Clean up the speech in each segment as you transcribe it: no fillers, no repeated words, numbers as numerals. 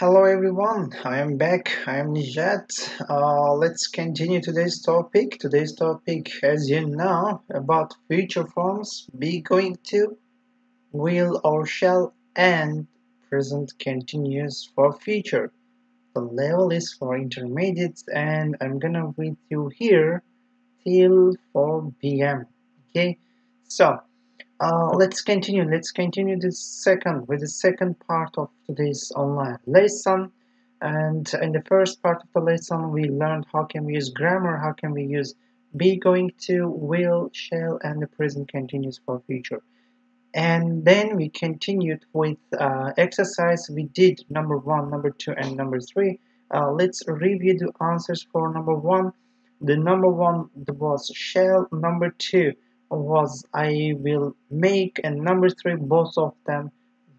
Hello everyone, I am back. I am Nijat. Let's continue today's topic. Today's topic, as you know, about future forms: be, going to, will or shall, and present continuous for future. The level is for intermediates, and I'm gonna with you here till 4 p.m. Okay, so let's continue. Let's continue with the second part of today's online lesson. And in the first part of the lesson, we learned how can we use grammar, how can we use be, going to, will, shall, and the present continuous for future. And then we continued with exercise. We did number 1, number 2, and number 3. Let's review the answers for number 1. The number 1 was shall, number 2 was I will make, and number 3, both of them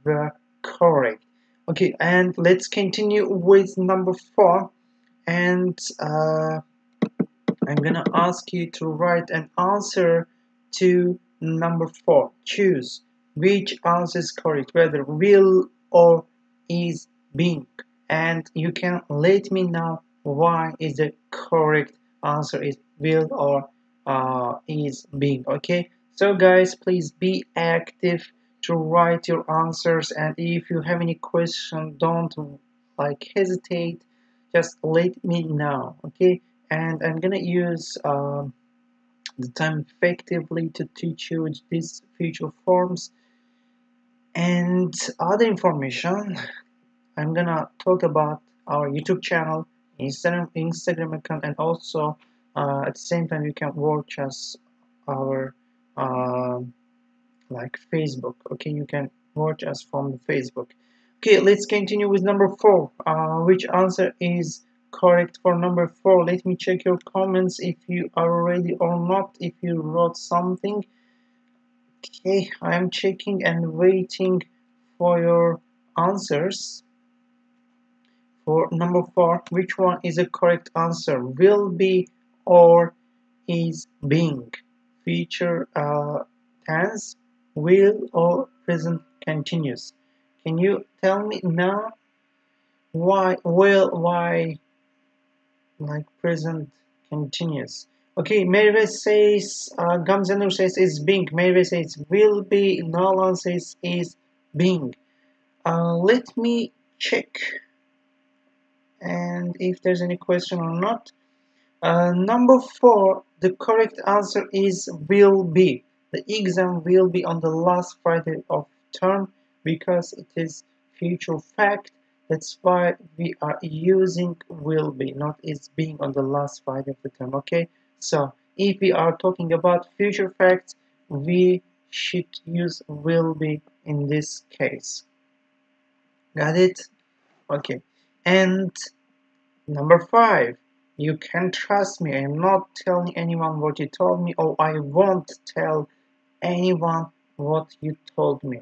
were correct. Okay, and let's continue with number 4. And I'm gonna ask you to write an answer to number 4. Choose which answer is correct, whether will or is being, and you can let me know why is the correct answer is will or is being. Okay, so guys, please be active to write your answers, and if you have any question, don't hesitate, just let me know. Okay, and I'm gonna use the time effectively to teach you these future forms and other information. I'm gonna talk about our YouTube channel, Instagram account, and also at the same time you can watch us our Facebook. Okay, you can watch us from the Facebook. Okay, let's continue with number 4. Which answer is correct for number 4? Let me check your comments if you are ready or not, if you wrote something. Okay, I am checking and waiting for your answers. For number 4, which one is a correct answer? Will be or is being? Future tense, will or present continuous? Can you tell me now why will, why present continuous? Okay, Merve says, Gamzanur says is being. Merve says will be. Nalan says is being. Let me check and if there's any question or not. Number 4, the correct answer is will be. The exam will be on the last Friday of term because it is future fact. That's why we are using will be, not is being on the last Friday of the term. Okay, so if we are talking about future facts, we should use will be in this case. Got it? Okay, and number 5, you can trust me. I am not telling anyone what you told me, or I won't tell anyone what you told me.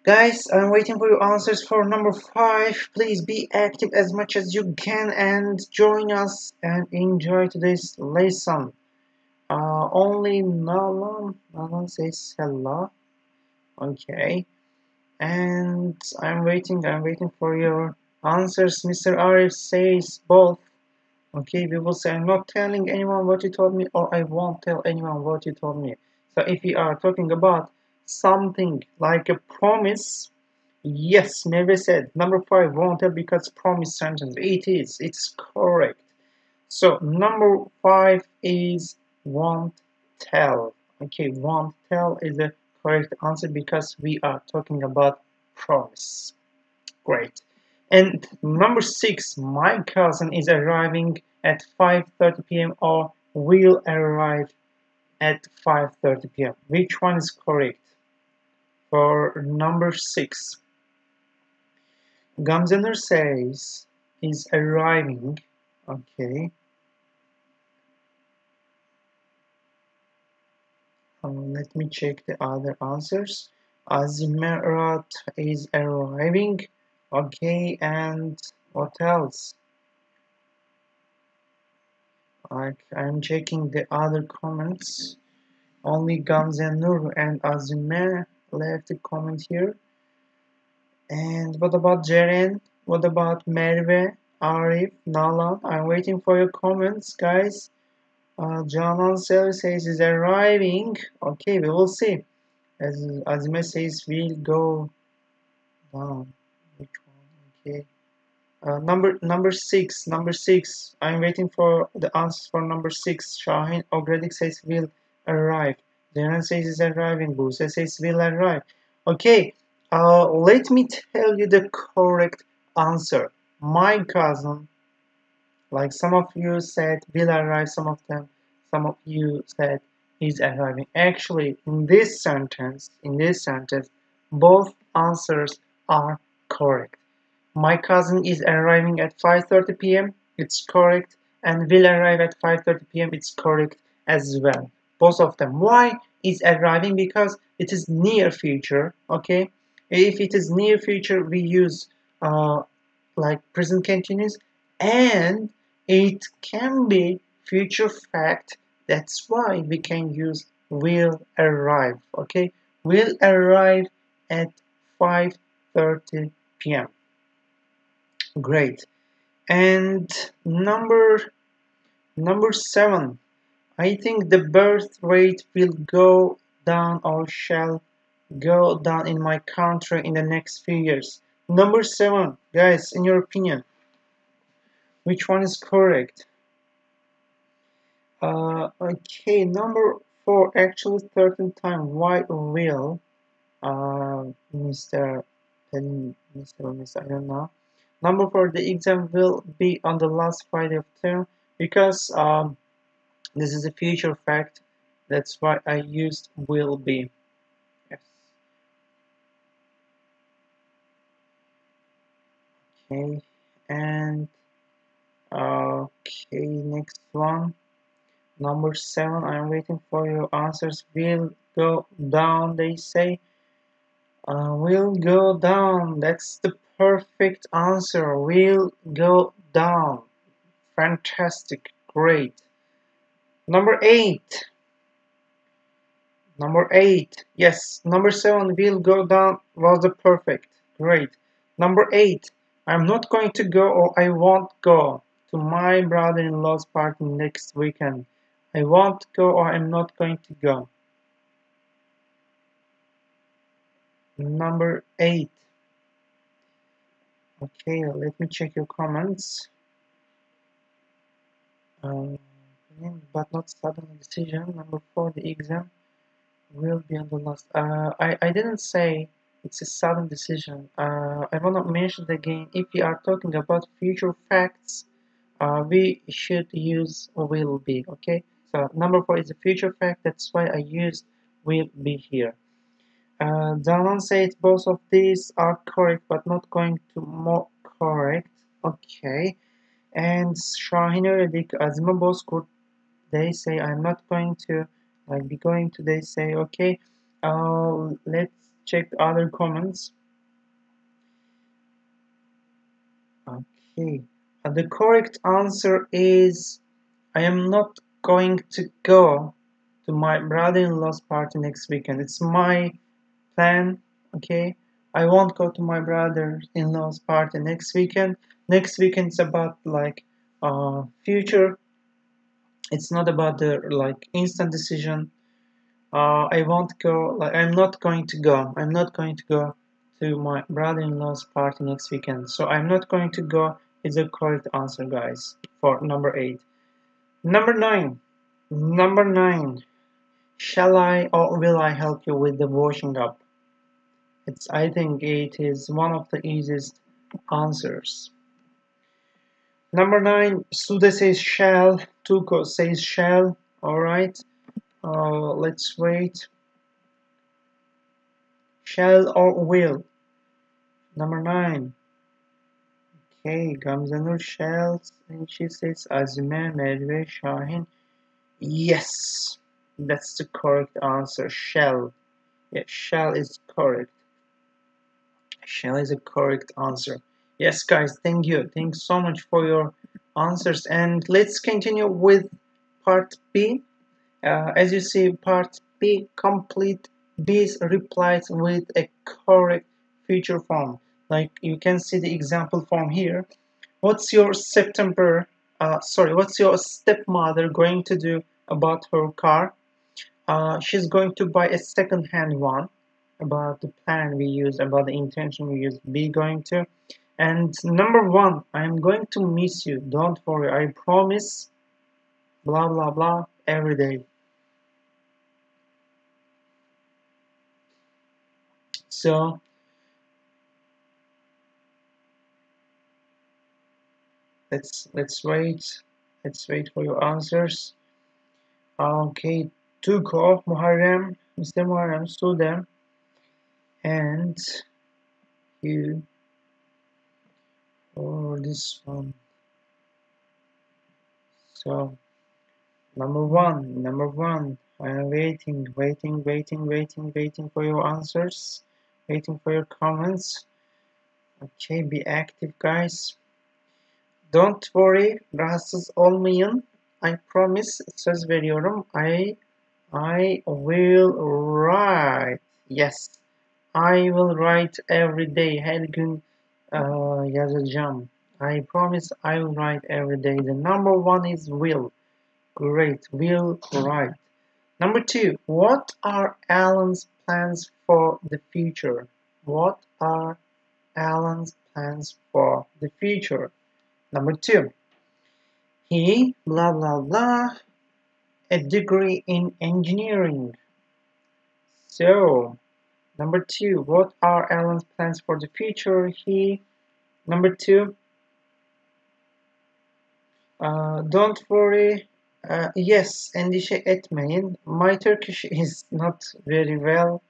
Guys, I'm waiting for your answers for number 5. Please be active as much as you can and join us and enjoy today's lesson. Only Nalan says hello. Okay, and I'm waiting for your answers. Mr. Arif says both. Okay, we will say I'm not telling anyone what you told me, or I won't tell anyone what you told me. So if we are talking about something like a promise, yes, never said. Number 5, won't tell because promise sentence. It's correct. So number 5 is won't tell. Okay, won't tell is the correct answer because we are talking about promise. Great. And number 6, my cousin is arriving at 5:30 p.m. or will arrive at 5:30 p.m. Which one is correct for number 6? Gamzener says is arriving. Okay. Let me check the other answers. Azimerat is arriving. Okay, and what else? I'm checking the other comments. Only Gamze Nur and Azime left a comment here. And what about Jeren? What about Merve, Arif, Nalan? I'm waiting for your comments, guys. Canan says is arriving. Okay, we will see. As Azime says, we'll go down. Which one? Okay. Number six. Number six. I'm waiting for the answers for number six. Shahin Ogredik says will arrive. Jeren says is arriving. Buse says will arrive. Okay. Let me tell you the correct answer. My cousin, like some of you said, will arrive. Some of you said is arriving. Actually, in this sentence, both answers are correct. My cousin is arriving at 5:30 p.m. It's correct, and will arrive at 5:30 p.m. It's correct as well. Both of them. Why is arriving? Because it is near future. Okay. If it is near future, we use like present continuous, and it can be future fact. That's why we can use will arrive. Okay, will arrive at 5:30 p.m. Great. And number seven. I think the birth rate will go down or shall go down in my country in the next few years. Number seven, guys, in your opinion, which one is correct? Okay, number four, actually 13th time. Why will Mr. I don't know. Number four, the exam will be on the last Friday of term because this is a future fact. That's why I used will be. Yes. Okay, and okay, next one. Number seven, I'm waiting for your answers. Will go down, they say. Will go down. That's the perfect answer. Will go down. Fantastic. Great. Number eight. Number eight. Yes, number seven, will go down was the perfect. Great. Number eight. I'm not going to go or I won't go to my brother-in-law's party next weekend. I won't go or I'm not going to go. Number eight. Okay, let me check your comments. But not sudden decision. Number four, the exam will be on the last. I didn't say it's a sudden decision. I want to mention again, if we are talking about future facts, we should use will be. Okay, so number four is a future fact. That's why I used will be here. Danan said both of these are correct, but not going to more correct. Okay, and Shahin Öredik, Azima Bozkurt, they say I'm not going to be going to. They say okay. Let's check the other comments. Okay, the correct answer is I am not going to go to my brother-in-law's party next weekend. It's my plan. Okay, I won't go to my brother-in-law's party next weekend. Next weekend is about like future. It's not about the like instant decision. I won't go. Like I'm not going to go. I'm not going to go to my brother-in-law's party next weekend. So I'm not going to go is the correct answer, guys, for number eight. Number nine. Number nine. Shall I or will I help you with the washing up? I think it is one of the easiest answers. Number nine, Sude says shall, Tuko says shall. Alright, let's wait. Shall or will? Number nine. Okay, Gamzanur shall, and she says Azime, Merve, Shahin. Yes, that's the correct answer. Shall. Yeah, shall is correct. Shall is a correct answer. Yes, guys, thank you. Thanks so much for your answers. And let's continue with part B. As you see, part B complete these replies with a correct future form. Like you can see the example form here. What's your what's your stepmother going to do about her car? She's going to buy a second-hand one. About the plan we use, about the intention we use, be going to. And number one, I'm going to miss you. Don't worry, I promise. Blah blah blah every day. So let's wait. Let's wait for your answers. Okay, Tuko, Muharrem, Mr. Muharrem, Sudan, and you for this one. So number one. I am waiting for your answers, waiting for your comments. Okay, be active, guys. Don't worry, rahatsız olmayın. I promise, söz veriyorum. I will write. Yes, I will write every day. Her gün yazacağım. I promise I will write every day. The number one is will. Great, will write. Number two, what are Alan's plans for the future? What are Alan's plans for the future? Number two, he blah blah blah a degree in engineering. So, number two, what are Alan's plans for the future? He, number two, don't worry. Yes, endişe etmeyin. My Turkish is not very well,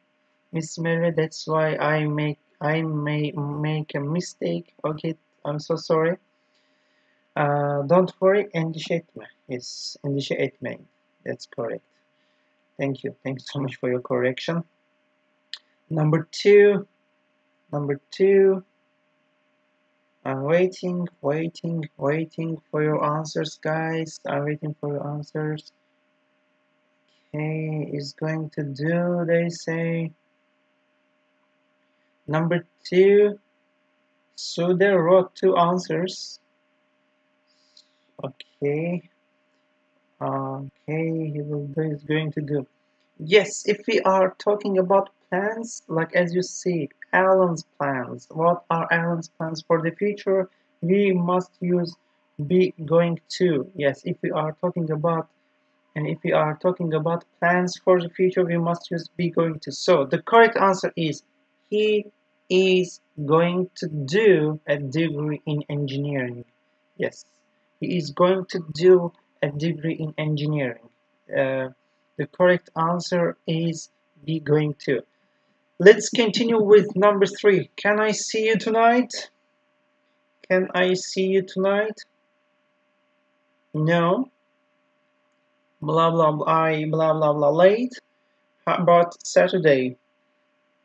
Miss Merve. That's why I may make a mistake. Okay, I'm so sorry. Don't worry, endişe etme. Yes, endişe etmeyin. That's correct. Thank you. Thank you so much for your correction. Number two. I'm waiting for your answers, guys. I'm waiting for your answers. Okay, is going to do, they say. Number two. So they wrote two answers. Okay. Okay, he will do, is going to do. Yes, if we are talking about plans, like as you see, Alan's plans. What are Alan's plans for the future? We must use be going to. Yes, if we are talking about plans for the future, we must use be going to. So the correct answer is he is going to do a degree in engineering. Yes, he is going to do a degree in engineering. The correct answer is be going to. Let's continue with number three. Can I see you tonight? Can I see you tonight? No. Blah blah blah late. How about Saturday?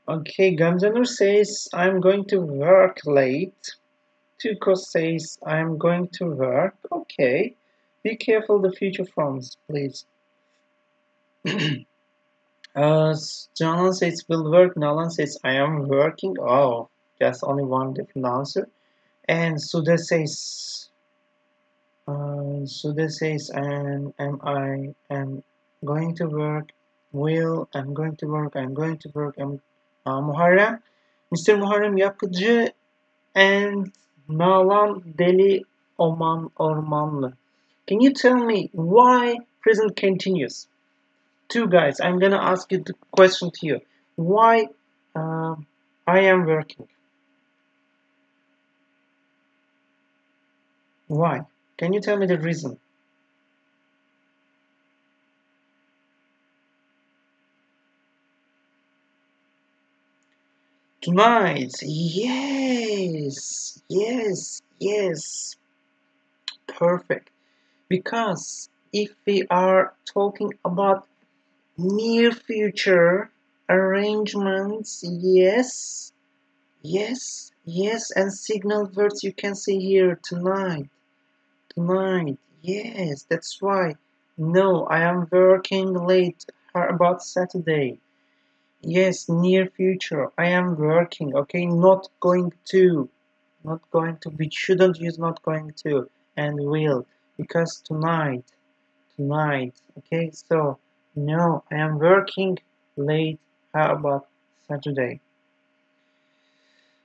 Okay, Gamzanur says I'm going to work late. Tuko says I'm going to work. Okay. Be careful the future forms, please. John says will work. Nalan says I am working. Oh, just only one different answer. And Suda says I am going to work. Will, I'm going to work. Muharrem, Mr. Muharrem Yakıcı and Nalan Deli Ormanlı. Can you tell me why present continuous? Two guys, I'm gonna ask you the question to you. Why I am working? Why? Can you tell me the reason? Tonight, yes. Perfect. Because if we are talking about near future arrangements, yes, and signal words you can see here, tonight, yes, that's why. No, I am working late. How about Saturday? Yes, near future. I am working. Okay, not going to. Not going to. We shouldn't use not going to and will because tonight. Tonight. Okay, so no, I am working late. How about Saturday?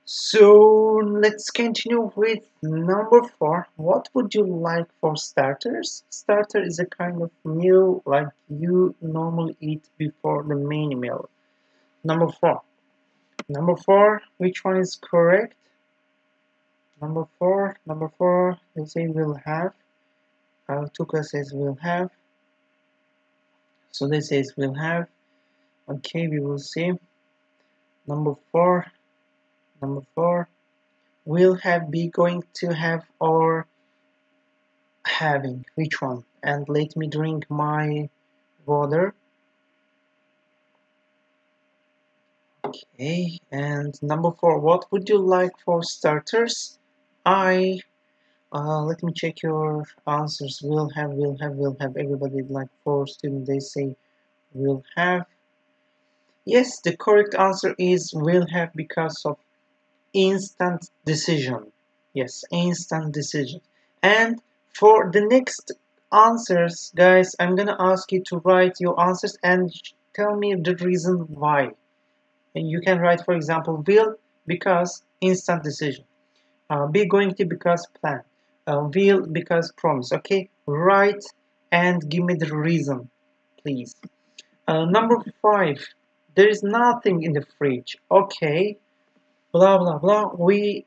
So let's continue with number 4. What would you like for starters? Starter is a kind of meal like you normally eat before the main meal. Number 4. Number 4, which one is correct? Number 4, they say will have. Tuka says will have. So this says will have. Okay, we will see. Number 4, will have, be, going to have, or having. Which one? And let me drink my water. Okay, and number 4, what would you like for starters? Let me check your answers. Will have. Everybody, like 4 students, they say will have. Yes, the correct answer is will have because of instant decision. Yes, instant decision. And for the next answers, guys, I'm gonna ask you to write your answers and tell me the reason why. And you can write, for example, will because instant decision. Be, going to because plan. Will because promise. Okay, write and give me the reason, please. Number 5, there is nothing in the fridge. Okay, blah blah blah. We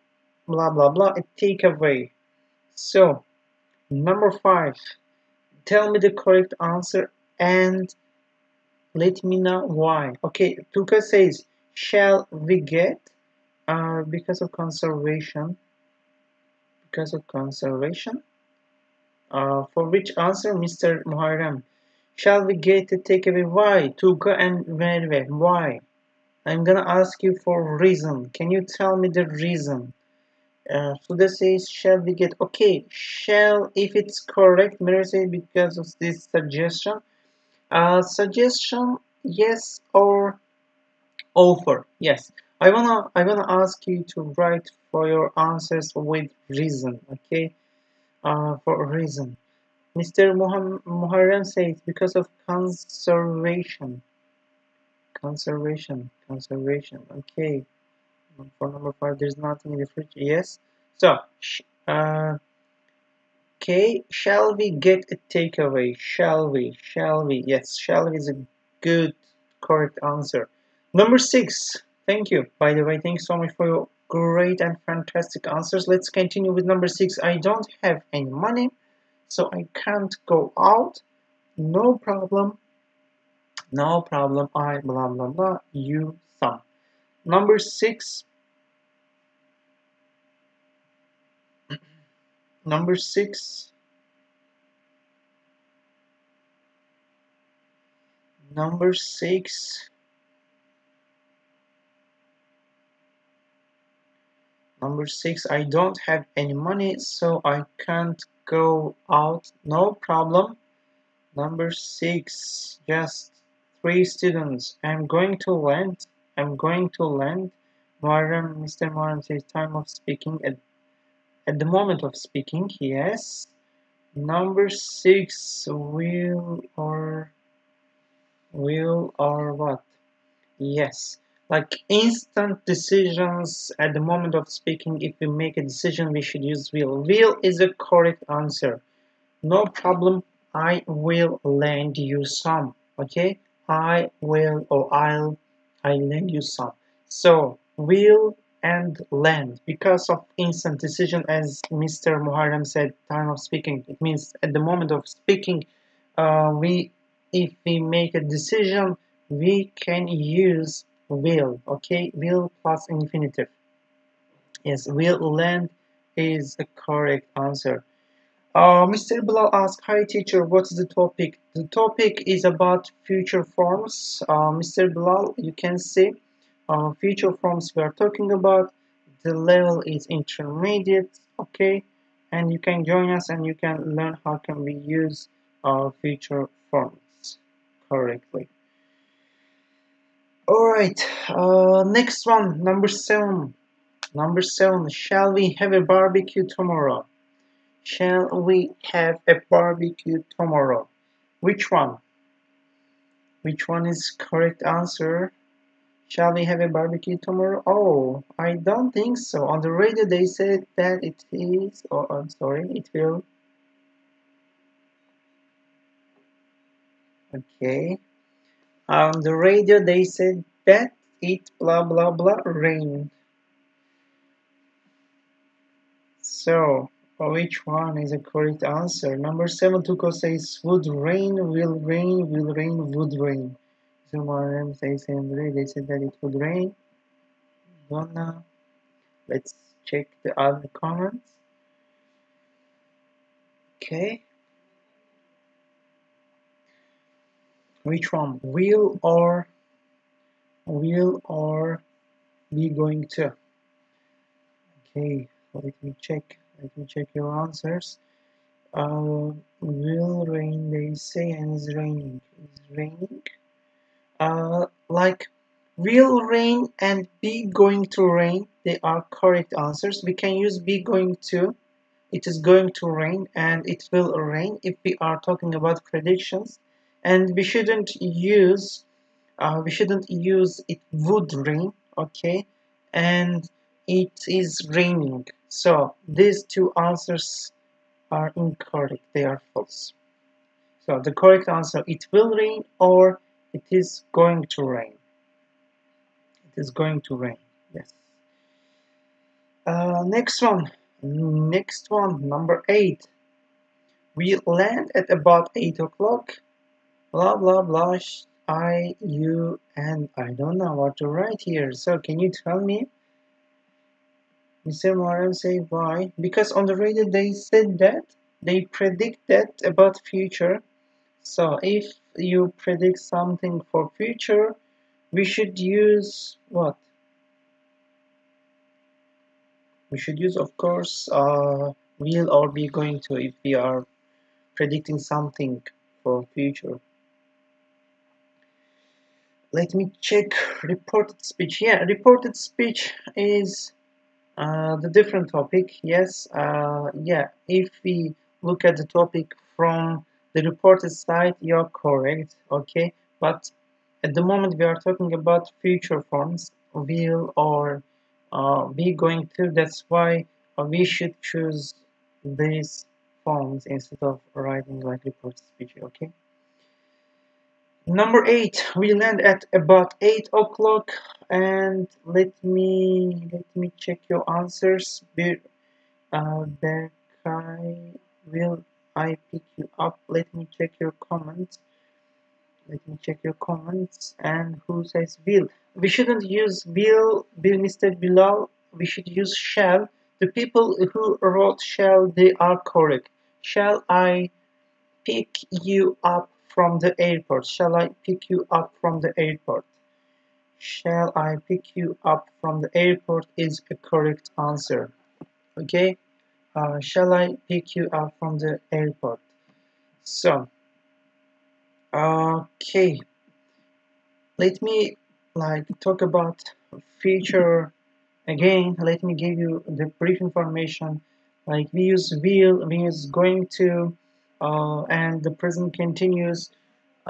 blah blah blah. A takeaway. So number 5, tell me the correct answer and let me know why. Okay, Tuka says, shall we get? Because of conservation. Because of conservation. For which answer, Mr. Muharrem? Shall we get a takeaway? Why? Tuka and Merve. Why? I'm gonna ask you for reason. Can you tell me the reason? So this says, shall we get? Okay, shall, if it's correct, Merve says because of this suggestion. Suggestion, yes, or offer, yes. I wanna ask you to write for your answers with reason. Okay, for a reason. Mr. Muharrem says because of conservation. Conservation. Okay. For number 5, there's nothing in the fridge. Yes. So, okay. Shall we get a takeaway? Shall we? Yes. Shall we is a good, correct answer. Number 6. Thank you. By the way, thanks so much for your great and fantastic answers. Let's continue with number 6. I don't have any money, so I can't go out. No problem. I blah blah blah. You some. Number 6. Number 6. Number 6. Number 6. I don't have any money, so I can't go out. No problem. Number 6. Just 3 students. I'm going to land. Muharrem, Mr. Muharrem says time of speaking at the moment of speaking. Yes. Number 6. Will or what? Yes. Like instant decisions at the moment of speaking. If we make a decision, we should use will. Will is a correct answer. No problem. I will lend you some. Okay, I will or I'll lend you some. So will and lend because of instant decision, as Mr. Muharrem said, time of speaking. It means at the moment of speaking, if we make a decision, we can use will. Okay, will plus infinitive. Yes, will lend is the correct answer. Mr. Bilal asked, hi teacher, what's the topic? The topic is about future forms. Mr. Bilal, you can see future forms we are talking about. The level is intermediate, okay? And you can join us and you can learn how can we use future forms correctly. Alright, next one, number 7. Number 7, shall we have a barbecue tomorrow? Shall we have a barbecue tomorrow? Which one? Which one is correct answer? Shall we have a barbecue tomorrow? Oh, I don't think so. On the radio they said that it is, or I'm sorry, it will. Okay. On the radio they said that it blah blah blah rain. So, which one is the correct answer? Number 7, Tuko says would rain, will rain, will rain, would rain. Someone says Andre, they said that it would rain. Don't know. Let's check the other comments. Okay. Which one? Will or be going to? Okay, let me check. Let me check your answers. Will rain, they say, and is raining. Is raining. Like will rain and be going to rain, they are correct answers. We can use be going to. It is going to rain and it will rain if we are talking about predictions. And we shouldn't use it would rain, okay, and it is raining. So these two answers are incorrect, they are false. So the correct answer, it will rain or it is going to rain. It is going to rain, yes. Next one, number 8. We land at about 8 o'clock. Blah blah blah. You and I don't know what to write here. So can you tell me? Mr. Moran say why? Because on the radio they said that they predict that about future. So if you predict something for future, we should use what? We should use, of course, will or be going to if we are predicting something for future. Let me check reported speech. Yeah, reported speech is the different topic. Yes, yeah, if we look at the topic from the reported side, you're correct, okay? But at the moment we are talking about future forms, will or be going to, that's why we should choose these forms instead of writing like reported speech, okay? Number 8, we land at about 8 o'clock, and let me check your answers. Berkay, will I pick you up? Let me check your comments. And who says will? We shouldn't use will, Mr. Bilal. We should use shall. The people who wrote shall, they are correct. Shall I pick you up from the airport? Shall I pick you up from the airport? Shall I pick you up from the airport is a correct answer. Okay? Shall I pick you up from the airport? So, okay. Let me talk about future again. Let me give you the brief information. Like we use will, we use going to, and the present continuous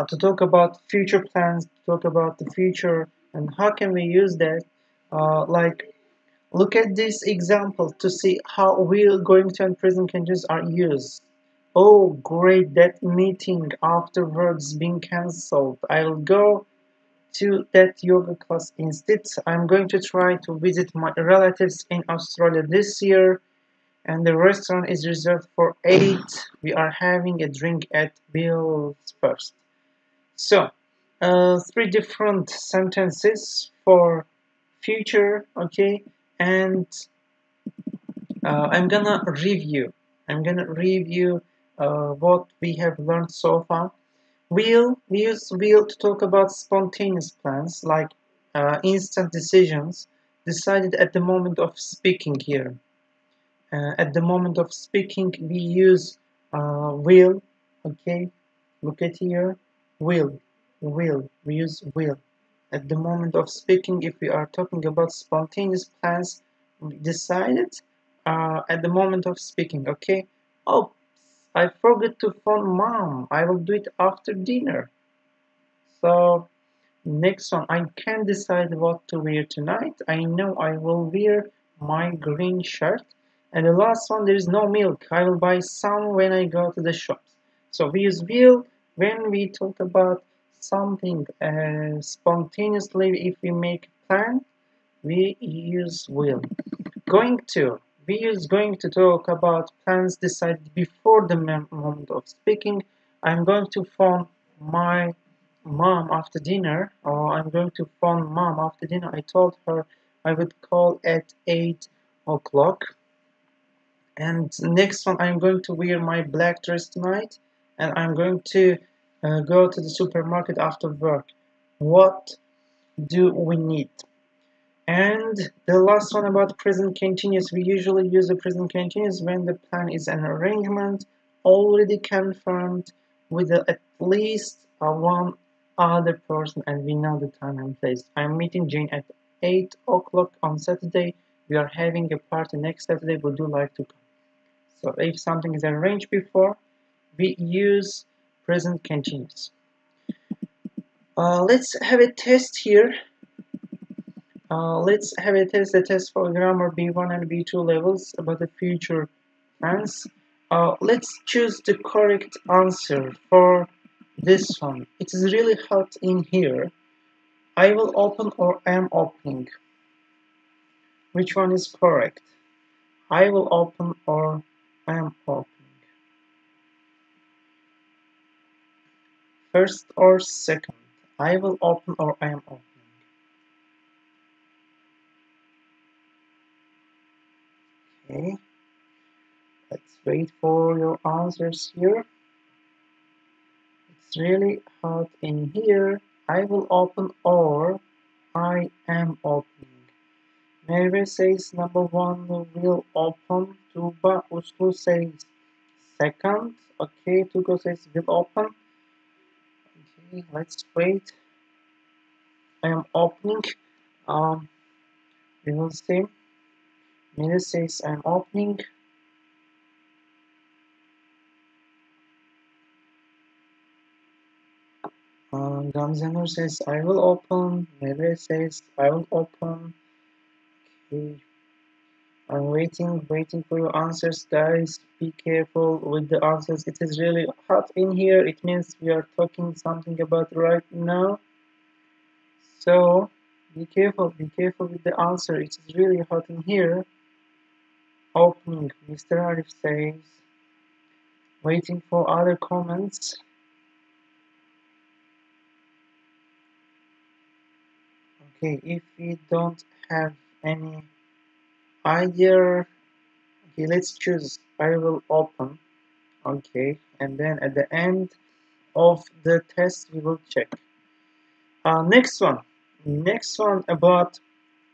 to talk about future plans, to talk about the future, and how can we use that. Look at this example to see how will, going to, and present continuous are used. Oh, great, that meeting afterwards being cancelled. I'll go to that yoga class instead. I'm going to try to visit my relatives in Australia this year, and the restaurant is reserved for 8. We are having a drink at Bill's first. So, 3 different sentences for future, okay, and I'm gonna review what we have learned so far. We use will to talk about spontaneous plans, like instant decisions decided at the moment of speaking here. At the moment of speaking, we use will, okay, look at here, will, we use will. at the moment of speaking, if we are talking about spontaneous plans, we decided at the moment of speaking, okay? Oh, I forgot to phone mom. I will do it after dinner. So next one, I can't decide what to wear tonight. I know I will wear my green shirt. And the last one, there is no milk. I will buy some when I go to the shops. So we use will when we talk about something spontaneously. If we make a plan, we use will. Going to. We use going to talk about plans decided before the moment of speaking. I'm going to phone my mom after dinner, or I'm going to phone mom after dinner. I told her I would call at 8 o'clock. And next one, I'm going to wear my black dress tonight, and I'm going to go to the supermarket after work. What do we need? And the last one about present continuous. We usually use the present continuous when the plan is an arrangement already confirmed with at least one other person, and we know the time and place. I'm meeting Jane at 8 o'clock on Saturday. We are having a party next Saturday. Would you like to come? So if something is arranged before, we use present continuous. Let's have a test here. Let's have a test for grammar B1 and B2 levels about the future tense. Let's choose the correct answer for this one. It is really hot in here. I will open or am opening. Which one is correct? I will open or am opening. First or second? I will open or I am opening. Okay. Let's wait for your answers here. It's really hot in here. I will open or I am opening. Merve says number one will open. Tuba Uslu says second. Okay, Tugo says will open. Okay, let's wait. I am opening. We will see. Mila says I'm opening. Gamzener says I will open. Merve says I will open. Okay. I'm waiting for your answers, guys. Be careful with the answers. It is really hot in here. It means we are talking something about right now. So be careful with the answer. It is really hot in here. Opening, Mr. Arif says. Waiting for other comments. Okay, if we don't have any idea, okay, let's choose. I will open. Okay, and then at the end of the test we will check. Next one about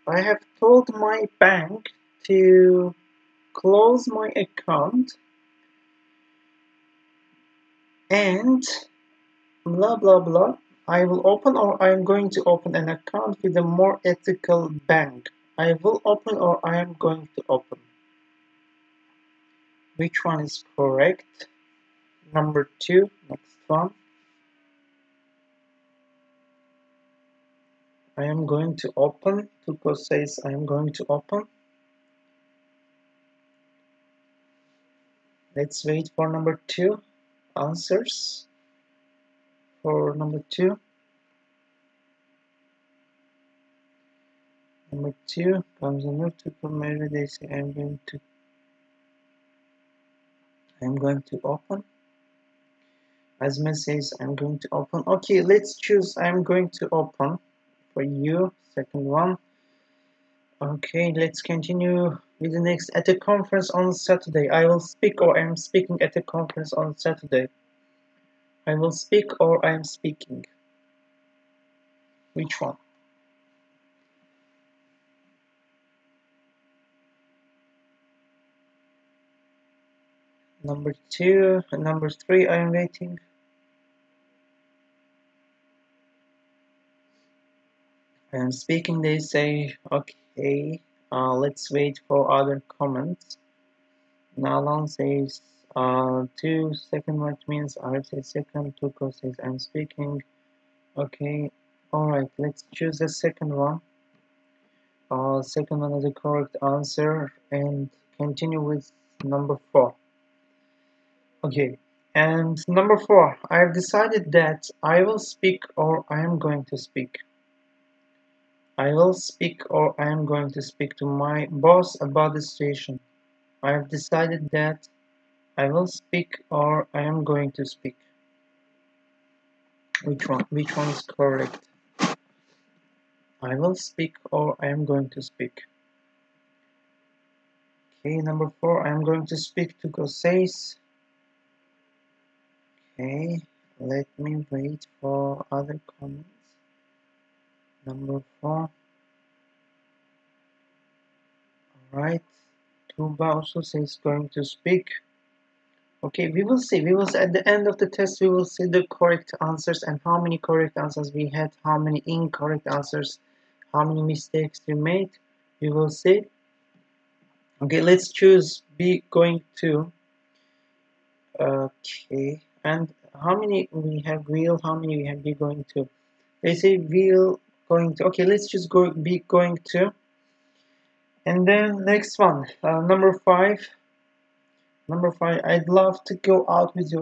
I have told my bank to close my account and blah blah blah. I will open or I am going to open an account with a more ethical bank. I will open or I am going to open. Which one is correct? Number 2, next one. I am going to open. Tuko says I am going to open. Let's wait for number 2 answers. For number 2. Number 2 comes a note to maybe they say I'm going to open. Asma says I'm going to open. Okay, let's choose I'm going to open for you. Second one. Okay, let's continue with the next. At a conference on Saturday, I will speak or I am speaking at a conference on Saturday. I will speak or I am speaking. Which one? Number 2 and number 3, I am waiting. And speaking, they say, okay, let's wait for other comments. Nalan says, 2 second, which means I say second. Tuko says, I'm speaking. Okay, alright, let's choose the second one. Second one is the correct answer, and continue with number 4. Okay, and number 4, I've decided that I will speak or I am going to speak. I will speak or I am going to speak to my boss about the situation. I have decided that I will speak or I am going to speak. Which one? Which one is correct? I will speak or I am going to speak. Okay, number 4, I am going to speak to go says. Okay, let me wait for other comments. Number 4. Alright, Tuba also says going to speak. Okay, we will see. We will see at the end of the test. We will see the correct answers and how many correct answers we had, how many incorrect answers, how many mistakes we made. We will see. Okay, let's choose be going to. Okay, and how many we have will, how many we have be going to. They say will going to. Okay, let's just go be going to. And then next one, number 5. Number 5, I'd love to go out with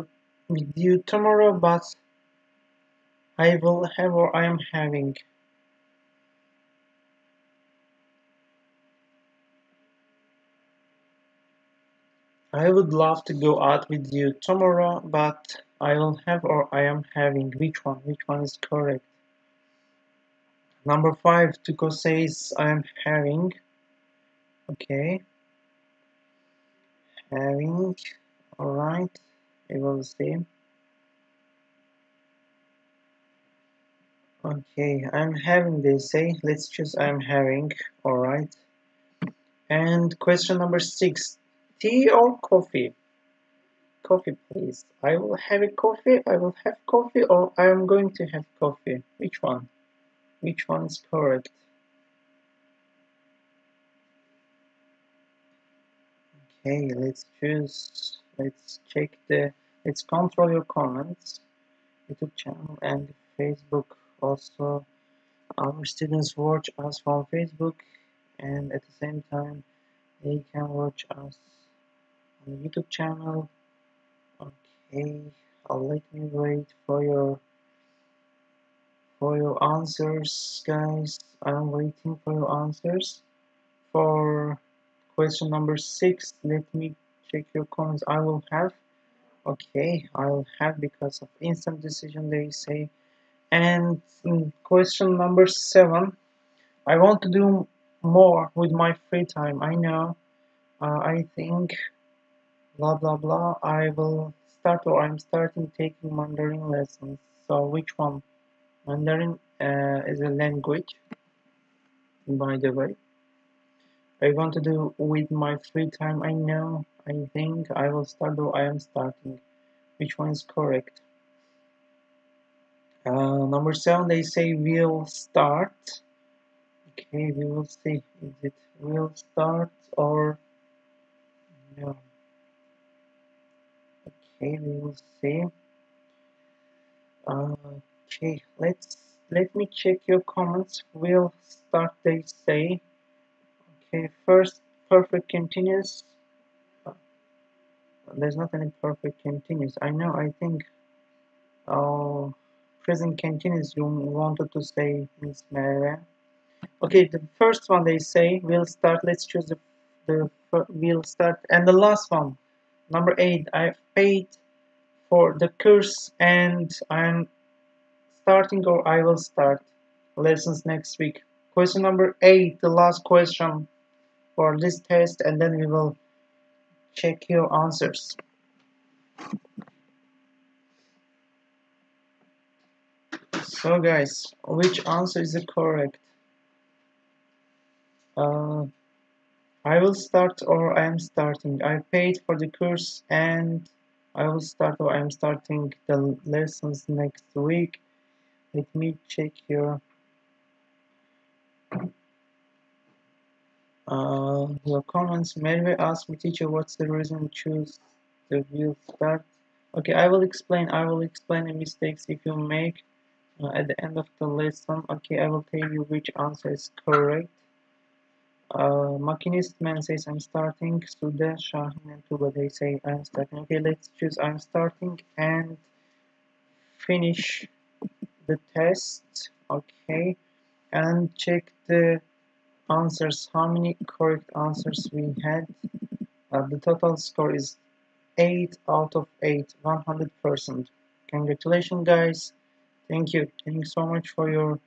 you tomorrow, but I will have or I am having. I would love to go out with you tomorrow, but I will have or I am having. Which one? Which one is correct? Number 5, Tuko says I am having. Okay. Having. Alright. We will see. Okay, I'm having, they say. Let's choose I'm having. Alright. And question number 6. Tea or coffee? Coffee, please. I will have a coffee. I will have coffee, or I am going to have coffee. Which one? Which one is correct? Okay, let's choose. Let's check the. Let's control your comments. YouTube channel and Facebook. Also, our students watch us from Facebook, and at the same time, they can watch us on the YouTube channel. Okay, let me wait for your answers, guys. I'm waiting for your answers. For question number 6, let me check your comments. I will have. Okay, I'll have because of instant decision, they say. And in question number 7, I want to do more with my free time. I know. I think blah blah blah. I will start or I'm starting taking Mandarin lessons. So which one? Mandarin is a language, by the way. I want to do with my free time. I know. I think I will start or I am starting. Which one is correct? Number 7, they say we'll start. Okay, we will see. Is it will start or no? Okay, we will see. Okay, let me check your comments. We'll start, they say. Okay, first perfect continuous. There's not any perfect continuous. I know. I think. Present continuous. You wanted to say, Miss Mary. Okay, the first one they say we'll start. Let's choose the we'll start, and the last one, number 8. I've paid for the course and I'm starting or I will start lessons next week. Question number 8, the last question for this test, and then we will check your answers. So guys, which answer is the correct? I will start or I am starting. I paid for the course and I will start or I am starting the lessons next week. Let me check your Your comments. Mary asked me, teacher, what's the reason you choose the will start? Okay, I will explain the mistakes if you make at the end of the lesson. Okay, I will tell you which answer is correct. Machinist man says I'm starting. Sude, Shahin and Tuba, they say I'm starting. Okay, let's choose I'm starting and finish the test. Okay, and check the answers. How many correct answers we had? The total score is 8 out of 8, 100%. Congratulations, guys. Thank you so much for your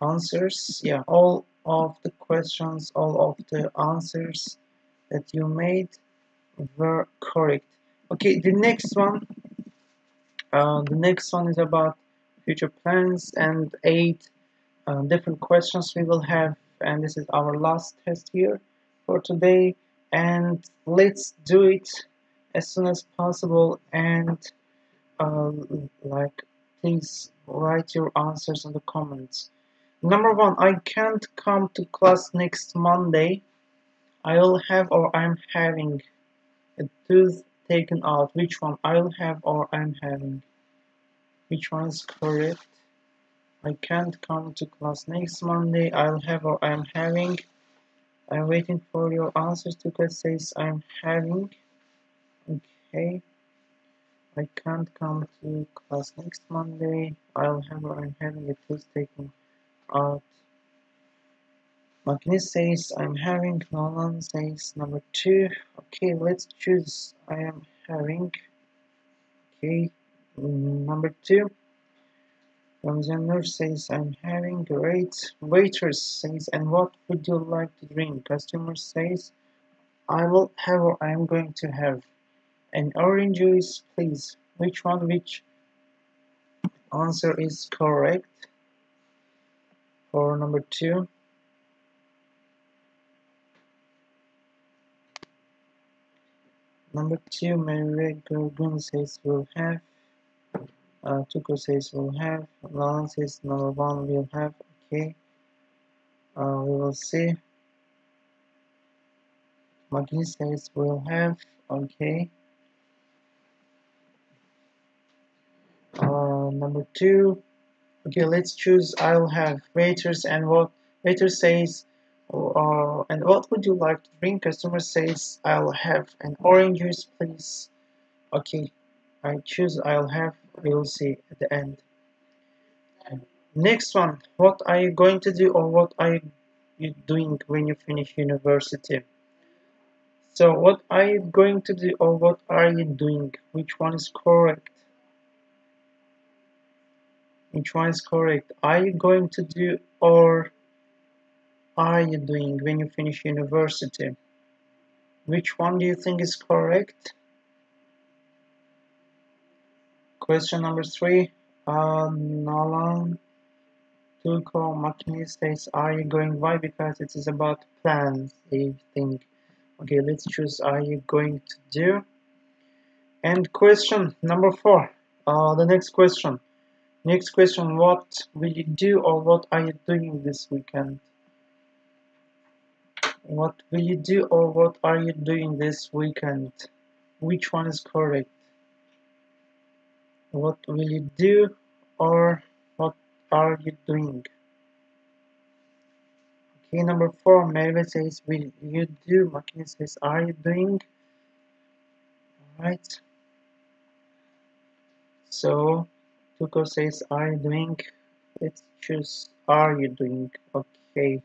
answers. Yeah, all of the questions, all of the answers that you made were correct. Okay, the next one is about future plans and 8 different questions we will have, and this is our last test here for today, and let's do it as soon as possible. And like, please write your answers in the comments. Number 1, I can't come to class next Monday. I will have or I'm having a tooth taken out. Which one? I'll have or I'm having? Which one is correct? I can't come to class next Monday. I'll have or I'm having. I'm waiting for your answers. Dikkat says I'm having. Okay. I can't come to class next Monday. I'll have or I'm having a tooth taken out. Machinist says I'm having. Nolan says number 2. Okay, let's choose I am having. Okay, number 2. Ramzaner says I'm having. Great. Waitress says, and what would you like to drink? Customer says I will have or I'm going to have. An orange juice, please. Which answer is correct for number 2? Number 2, Mary Gurgun says we'll have. Tuko says we'll have. Nolan says number 1 we'll have. Okay. We will see. Maggie says we'll have. Okay. Number 2. Okay, let's choose I'll have. Waiters, and what waiter says, and what would you like to drink? Customer says I'll have an orange juice, please. Okay, I choose I'll have. We will see at the end. Next one, what are you going to do or what are you doing when you finish university? So what are you going to do or what are you doing? Which one is correct? Which one is correct? Are you going to do or are you doing when you finish university? Which one do you think is correct? Question number 3. Nalan Tuko Machinist says, are you going? Why? Because it is about plans, they think. Okay, let's choose are you going to do? And question number 4. The next question. What will you do or what are you doing this weekend? What will you do or what are you doing this weekend? Which one is correct? What will you do or what are you doing? Okay, number 4, Merve says, will you do? Makin says, are you doing? Alright. So, Tuko says, are you doing? Let's choose, are you doing? Okay.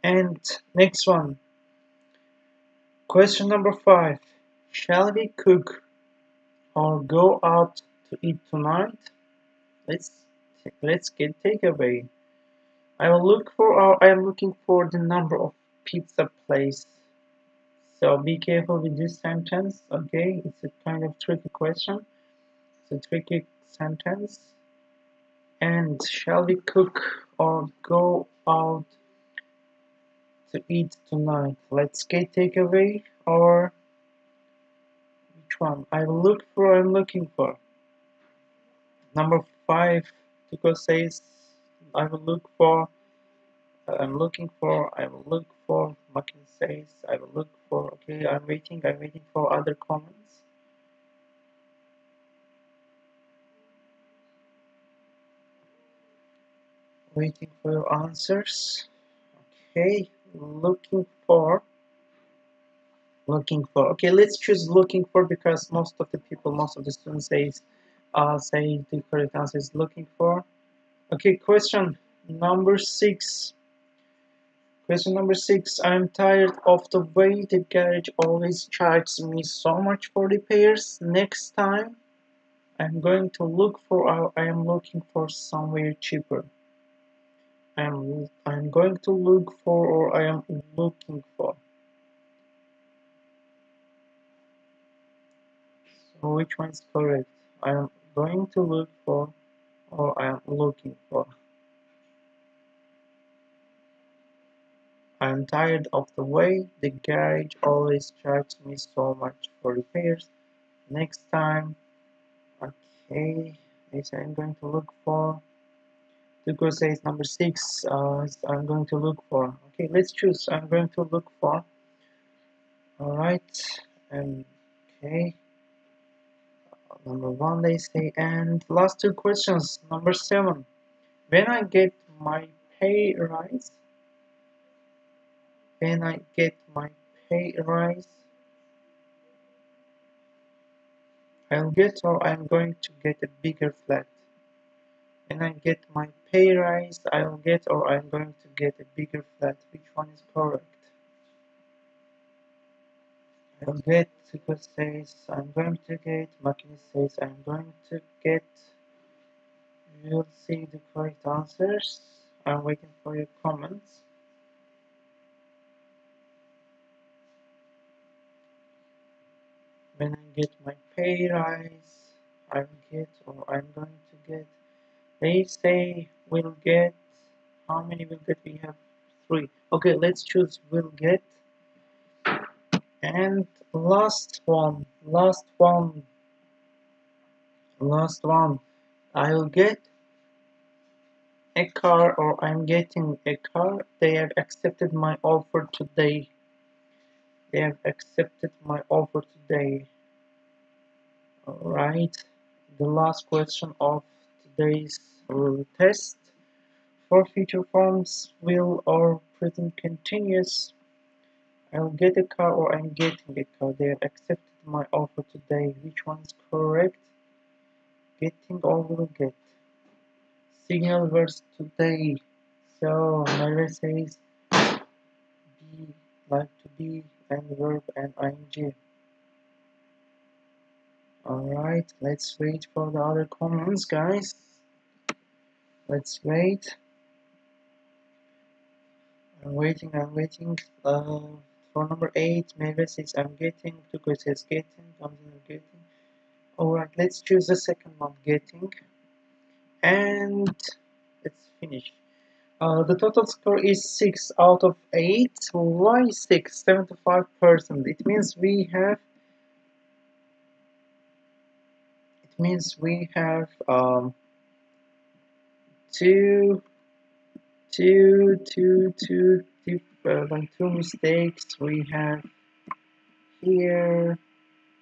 And next one. Question number 5. Shall we cook or go out to eat tonight? Let's get takeaway. I am looking for the number of pizza place. So be careful with this sentence, okay? It's a kind of tricky question. It's a tricky sentence. And shall we cook or go out to eat tonight? Let's get takeaway or which one? I'm looking for. Number 5, Tuko says, I will look for for. Makin says, I will look for. Okay, I'm waiting for other comments. Waiting for your answers. Okay, looking for. Okay, let's choose looking for, because most of the students say the correct answer is looking for. Okay, question number 6. I'm tired of the way the garage always charges me so much for repairs. Next time I am looking for somewhere cheaper. I'm going to look for, or I am looking for. So which one is correct? I am going to look for, or I am looking for. I'm tired of the way the garage always charges me so much for repairs. Next time, okay, this I'm going to look for. Tuko says number 6, I'm going to look for. Okay, let's choose. I'm going to look for. Alright, and okay. Number 1 they say, and last 2 questions. Number 7. When I get my pay rise, I'll get, or I'm going to get a bigger flat. When I get my pay rise, I'll get, or I'm going to get a bigger flat. Which one is correct? I'll get, Tuko says I'm going to get, Makini says I'm going to get. We'll see the correct answers. I'm waiting for your comments. When I get my pay rise, I'll get, or I'm going to get. They say we'll get. How many will get? We have 3. Okay, let's choose will get. And last one. I'll get a car, or I'm getting a car. They have accepted my offer today. Alright, the last question of today's test. For future forms, will or present continuous, I'll get a car, or I'm getting a car. They have accepted my offer today. Which one is correct? Getting or will get? Signal verbs today. So Mary says be, like to be, and verb and ing. Alright, let's wait for the other comments, guys. Let's wait. I'm waiting. For number 8, Mary says I'm getting. Tuko says getting. Something getting. Alright, let's choose the second one, getting. And let's finish. The total score is 6 out of 8. Why 6? 75%. It means we have. Two mistakes we have here.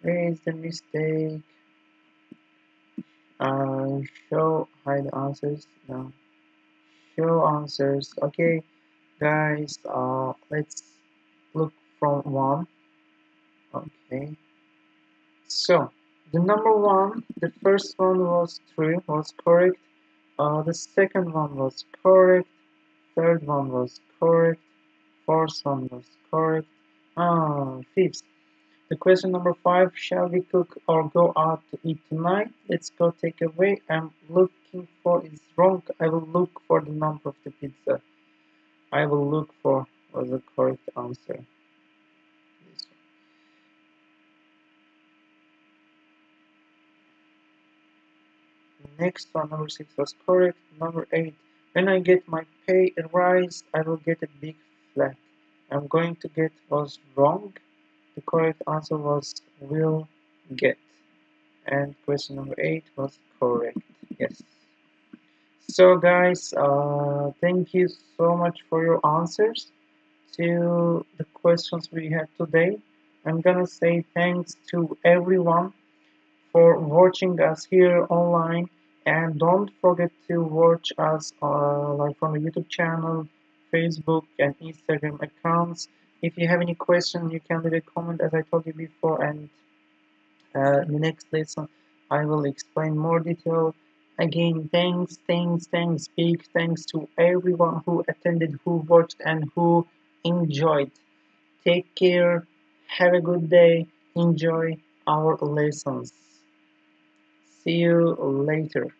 Where is the mistake? Hide answers. No. Show answers. Okay, guys. Let's look from 1. Okay. So the number 1, the first one was true, was correct. The second one was correct. Third one was correct. Fourth one was correct. Fifth. The question number 5, shall we cook or go out to eat tonight? Let's go take away. I'm looking for is wrong. I will look for the number of the pizza. I will look for was the correct answer. Next one, number 6 was correct. Number 8, when I get my pay rise, I will get a big flat. I'm going to get was wrong. The correct answer was will get. And question number 8 was correct. Yes. So guys, thank you so much for your answers to the questions we had today. I'm gonna say thanks to everyone for watching us here online, and don't forget to watch us like on the YouTube channel, Facebook and Instagram accounts. If you have any question, you can leave a comment as I told you before, and in the next lesson I will explain more detail. Again, thanks, big thanks to everyone who attended, who watched and who enjoyed. Take care, have a good day, enjoy our lessons. See you later.